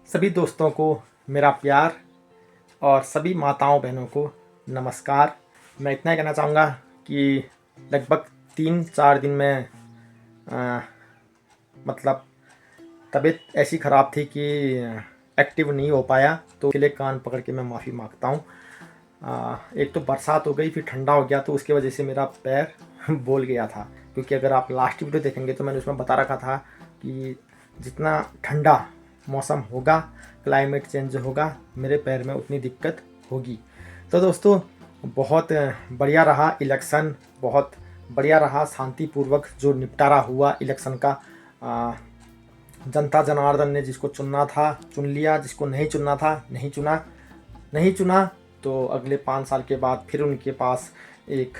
सभी दोस्तों को मेरा प्यार और सभी माताओं बहनों को नमस्कार। मैं इतना ही कहना चाहूँगा कि लगभग 3-4 दिन में आ, मतलब तबीयत ऐसी ख़राब थी कि एक्टिव नहीं हो पाया, तो उसके लिए कान पकड़ के मैं माफ़ी मांगता हूँ। एक तो बरसात हो गई, फिर ठंडा हो गया, तो उसकी वजह से मेरा पैर बोल गया था। क्योंकि अगर आप लास्ट वीडियो देखेंगे तो मैंने उसमें बता रखा था कि जितना ठंडा मौसम होगा, क्लाइमेट चेंज होगा, मेरे पैर में उतनी दिक्कत होगी। तो दोस्तों बहुत बढ़िया रहा इलेक्शन, बहुत बढ़िया रहा, शांतिपूर्वक जो निपटारा हुआ इलेक्शन का। जनता जनार्दन ने जिसको चुनना था चुन लिया, जिसको नहीं चुनना था नहीं चुना। तो अगले 5 साल के बाद फिर उनके पास एक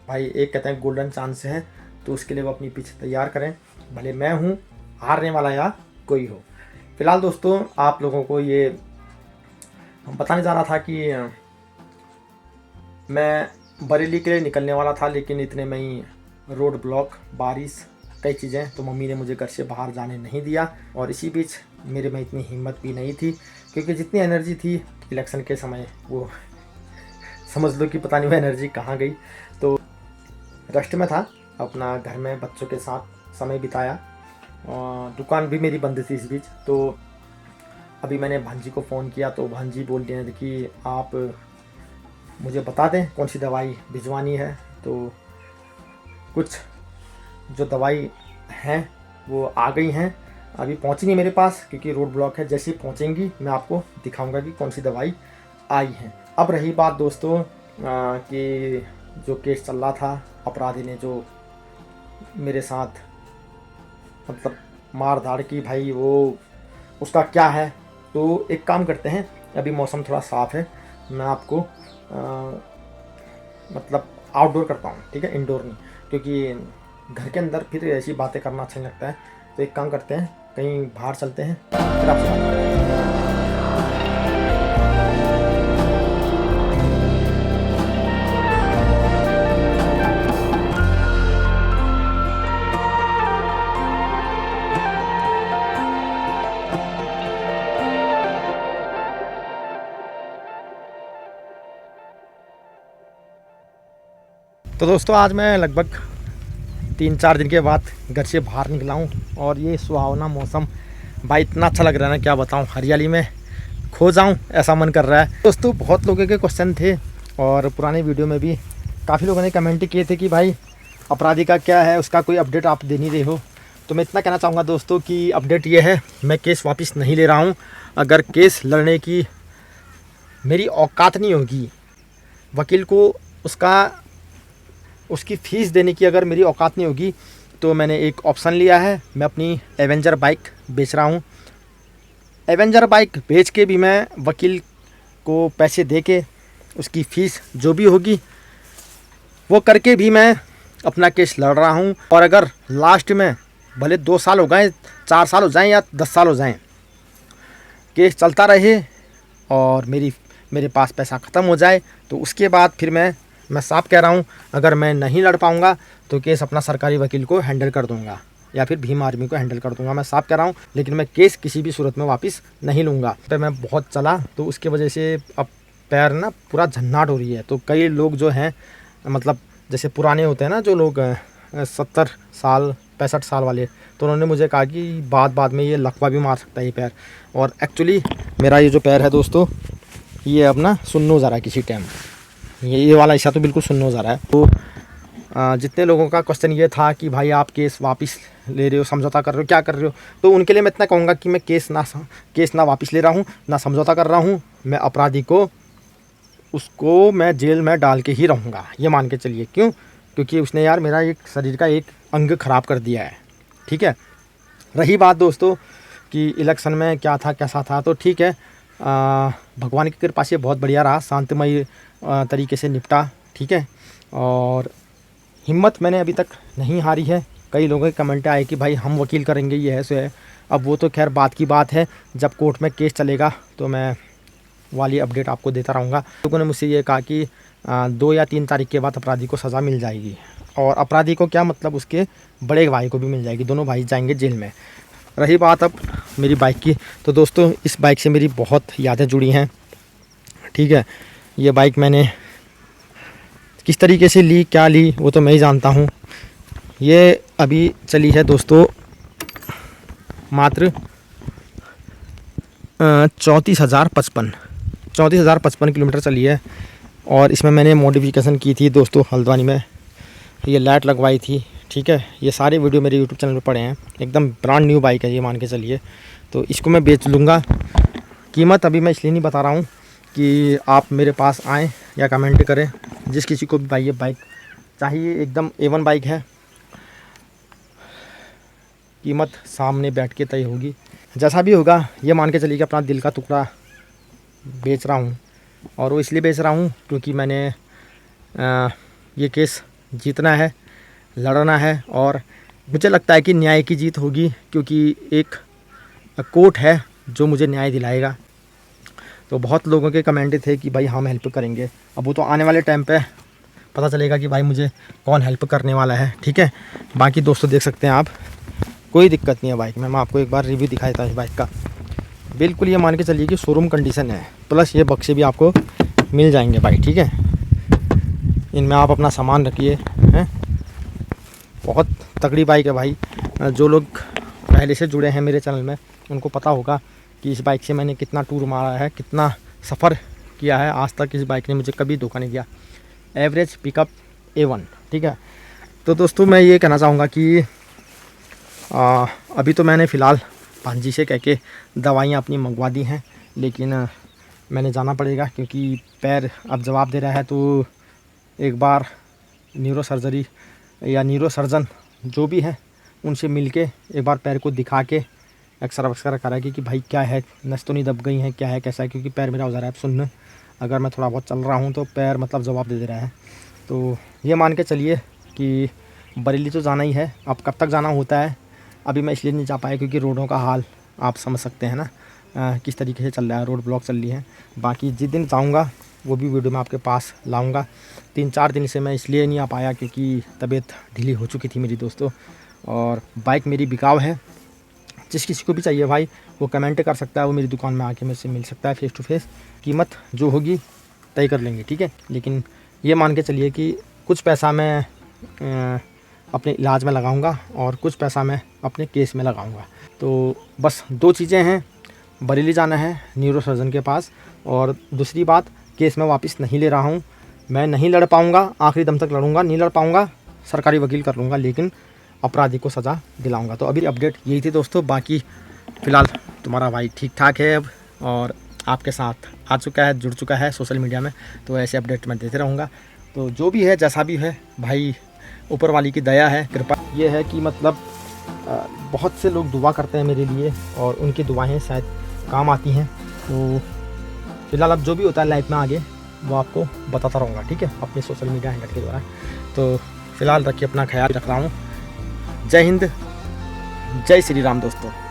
भाई एक कहते हैं गोल्डन चांस है, तो उसके लिए वो अपनी पिच तैयार करें, भले मैं हूँ हारने वाला या कोई हो। फिलहाल दोस्तों आप लोगों को ये बताने जा रहा था कि मैं बरेली के लिए निकलने वाला था, लेकिन इतने में ही रोड ब्लॉक, बारिश, कई चीज़ें, तो मम्मी ने मुझे घर से बाहर जाने नहीं दिया। और इसी बीच मेरे में इतनी हिम्मत भी नहीं थी, क्योंकि जितनी एनर्जी थी इलेक्शन के समय वो समझ लो कि पता नहीं वो एनर्जी कहाँ गई। तो रेस्ट में था, अपना घर में बच्चों के साथ समय बिताया। दुकान भी मेरी बंद थी इस बीच। तो अभी मैंने भांजी को फ़ोन किया, तो भांजी बोल रही है कि आप मुझे बता दें कौन सी दवाई भिजवानी है। तो कुछ जो दवाई हैं वो आ गई हैं, अभी पहुंची नहीं मेरे पास क्योंकि रोड ब्लॉक है। जैसे ही पहुंचेंगी मैं आपको दिखाऊंगा कि कौन सी दवाई आई है। अब रही बात दोस्तों कि जो केस चल रहा था, अपराधी ने जो मेरे साथ मतलब मार धाड़ की, भाई वो उसका क्या है। तो एक काम करते हैं, अभी मौसम थोड़ा साफ़ है, मैं आपको मतलब आउटडोर करता हूँ, ठीक है, इंडोर नहीं, क्योंकि घर के अंदर फिर ऐसी बातें करना अच्छा नहीं लगता है। तो एक काम करते हैं, कहीं बाहर चलते हैं, फिर आपसे बात करते हैं। तो दोस्तों आज मैं लगभग 3-4 दिन के बाद घर से बाहर निकला हूँ, और ये सुहावना मौसम भाई इतना अच्छा लग रहा है ना, क्या बताऊँ, हरियाली में खो जाऊँ ऐसा मन कर रहा है। दोस्तों बहुत लोगों के क्वेश्चन थे, और पुराने वीडियो में भी काफ़ी लोगों ने कमेंट किए थे कि भाई अपराधी का क्या है, उसका कोई अपडेट आप दे नहीं रहे हो। तो मैं इतना कहना चाहूँगा दोस्तों कि अपडेट ये है, मैं केस वापस नहीं ले रहा हूँ। अगर केस लड़ने की मेरी औकात नहीं होगी, वकील को उसकी फ़ीस देने की अगर मेरी औकात नहीं होगी, तो मैंने एक ऑप्शन लिया है, मैं अपनी एवेंजर बाइक बेच रहा हूँ। एवेंजर बाइक बेच के भी मैं वकील को पैसे दे के उसकी फ़ीस जो भी होगी वो करके भी मैं अपना केस लड़ रहा हूँ। और अगर लास्ट में भले 2 साल हो गए, 4 साल हो जाएं या 10 साल हो जाएं, केस चलता रहे और मेरे पास पैसा ख़त्म हो जाए, तो उसके बाद फिर मैं साफ कह रहा हूँ, अगर मैं नहीं लड़ पाऊँगा तो केस अपना सरकारी वकील को हैंडल कर दूँगा या फिर भीम आर्मी को हैंडल कर दूँगा। मैं साफ कह रहा हूँ, लेकिन मैं केस किसी भी सूरत में वापस नहीं लूँगा। तो मैं बहुत चला, तो उसकी वजह से अब पैर ना पूरा झन्नाट हो रही है। तो कई लोग जो हैं मतलब जैसे पुराने होते हैं ना जो लोग 70 साल 65 साल वाले, तो उन्होंने मुझे कहा कि बाद में ये लकवा भी मार सकता है ये पैर। और एक्चुअली मेरा ये जो पैर है दोस्तों, ये अब ना सुन्न हो जा रहा है किसी टाइम, ये वाला हिस्सा तो बिल्कुल सुन्न हो जा रहा है। तो जितने लोगों का क्वेश्चन ये था कि भाई आप केस वापस ले रहे हो, समझौता कर रहे हो, क्या कर रहे हो, तो उनके लिए मैं इतना कहूँगा कि मैं केस ना वापस ले रहा हूँ, ना समझौता कर रहा हूँ। मैं अपराधी को उसको मैं जेल में डाल के ही रहूँगा, ये मान के चलिए। क्यों? क्योंकि उसने यार मेरा एक शरीर का एक अंग ख़राब कर दिया है, ठीक है। रही बात दोस्तों कि इलेक्शन में क्या था कैसा था, तो ठीक है, भगवान की कृपा से बहुत बढ़िया रहा, शांतिमय तरीके से निपटा, ठीक है। और हिम्मत मैंने अभी तक नहीं हारी है। कई लोगों के कमेंट आए कि भाई हम वकील करेंगे, ये है सो है। अब वो तो खैर बात की बात है, जब कोर्ट में केस चलेगा तो मैं वाली अपडेट आपको देता रहूँगा। लोगों ने मुझसे ये कहा कि 2 या 3 तारीख के बाद अपराधी को सज़ा मिल जाएगी, और अपराधी को क्या मतलब उसके बड़े भाई को भी मिल जाएगी, दोनों भाई जाएंगे जेल में। रही बात अब मेरी बाइक की, तो दोस्तों इस बाइक से मेरी बहुत यादें जुड़ी हैं, ठीक है। ये बाइक मैंने किस तरीके से ली, क्या ली, वो तो मैं ही जानता हूँ। ये अभी चली है दोस्तों मात्र 34,055 किलोमीटर चली है। और इसमें मैंने मॉडिफिकेशन की थी दोस्तों हल्द्वानी में, ये लाइट लगवाई थी, ठीक है। ये सारे वीडियो मेरे यूट्यूब चैनल पे पड़े हैं, एकदम ब्रांड न्यू बाइक है ये, मान के चलिए। तो इसको मैं बेच लूँगा। कीमत अभी मैं इसलिए नहीं बता रहा हूँ कि आप मेरे पास आएँ या कमेंट करें। जिस किसी को भी भाई ये बाइक चाहिए, एकदम A1 बाइक है, कीमत सामने बैठ के तय होगी। जैसा भी होगा ये मान के चलिए कि अपना दिल का टुकड़ा बेच रहा हूँ। और वो इसलिए बेच रहा हूँ क्योंकि मैंने ये केस जीतना है, लड़ना है, और मुझे लगता है कि न्याय की जीत होगी, क्योंकि एक कोर्ट है जो मुझे न्याय दिलाएगा। तो बहुत लोगों के कमेंट थे कि भाई हम हेल्प करेंगे। अब वो तो आने वाले टाइम पे पता चलेगा कि भाई मुझे कौन हेल्प करने वाला है, ठीक है। बाकी दोस्तों देख सकते हैं आप, कोई दिक्कत नहीं है बाइक में। मैं आपको एक बार रिव्यू दिखाया था इस बाइक का, बिल्कुल ये मान के चलिए कि शोरूम कंडीशन है, प्लस ये बक्से भी आपको मिल जाएंगे भाई, ठीक है। इनमें आप अपना सामान रखिए, हैं। बहुत तगड़ी बाइक है भाई। जो लोग पहले से जुड़े हैं मेरे चैनल में उनको पता होगा कि इस बाइक से मैंने कितना टूर मारा है, कितना सफ़र किया है। आज तक इस बाइक ने मुझे कभी धोखा नहीं दिया। एवरेज पिकअप A1, ठीक है। तो दोस्तों मैं ये कहना चाहूँगा कि अभी तो मैंने फ़िलहाल भांजी से कह के दवाइयाँ अपनी मंगवा दी हैं, लेकिन मैंने जाना पड़ेगा क्योंकि पैर अब जवाब दे रहा है। तो एक बार न्यूरो सर्जरी या न्यूरो सर्जन जो भी है उनसे मिलके एक बार पैर को दिखा के एक्सरा वक्सरा कराएगी कि भाई क्या है, नस तो नहीं दब गई है, क्या है कैसा है। क्योंकि पैर मेरा हो जा रहा है सुन्न, अगर मैं थोड़ा बहुत चल रहा हूँ तो पैर मतलब जवाब दे रहा है। तो ये मान के चलिए कि बरेली तो जाना ही है। अब कब तक जाना होता है अभी मैं इसलिए नहीं जा पाया क्योंकि रोडों का हाल आप समझ सकते हैं ना, किस तरीके से चल रहा है, रोड ब्लॉक चल रही है। बाकी जिस दिन जाऊँगा वो भी वीडियो मैं आपके पास लाऊंगा। 3-4 दिन से मैं इसलिए नहीं आ पाया क्योंकि तबीयत ढीली हो चुकी थी मेरी दोस्तों, और बाइक मेरी बिकाऊ है। जिस किसी को भी चाहिए भाई वो कमेंट कर सकता है, वो मेरी दुकान में आके मेरे से मिल सकता है फेस टू फेस। कीमत जो होगी तय कर लेंगे, ठीक है। लेकिन ये मान के चलिए कि कुछ पैसा मैं अपने इलाज में लगाऊंगा और कुछ पैसा मैं अपने केस में लगाऊंगा। तो बस 2 चीज़ें हैं, बरेली जाना है न्यूरो सर्जन के पास, और दूसरी बात केस में वापस नहीं ले रहा हूँ। मैं नहीं लड़ पाऊँगा, आखिरी दम तक लड़ूंगा, नहीं लड़ पाऊँगा सरकारी वकील कर लूँगा, लेकिन अपराधी को सज़ा दिलाऊंगा। तो अभी अपडेट यही थी दोस्तों। बाकी फ़िलहाल तुम्हारा भाई ठीक ठाक है अब, और आपके साथ आ चुका है, जुड़ चुका है सोशल मीडिया में। तो ऐसे अपडेट मैं देते रहूँगा। तो जो भी है जैसा भी है भाई, ऊपर वाली की दया है, कृपा ये है कि मतलब बहुत से लोग दुआ करते हैं मेरे लिए और उनकी दुआएं शायद काम आती हैं। तो फिलहाल अब जो भी होता है लाइफ में आगे वो आपको बताता रहूँगा, ठीक है, अपने सोशल मीडिया हैंडल के द्वारा। तो फिलहाल रखिए अपना ख्याल, रख रहा हूँ। जय हिंद, जय श्री राम दोस्तों।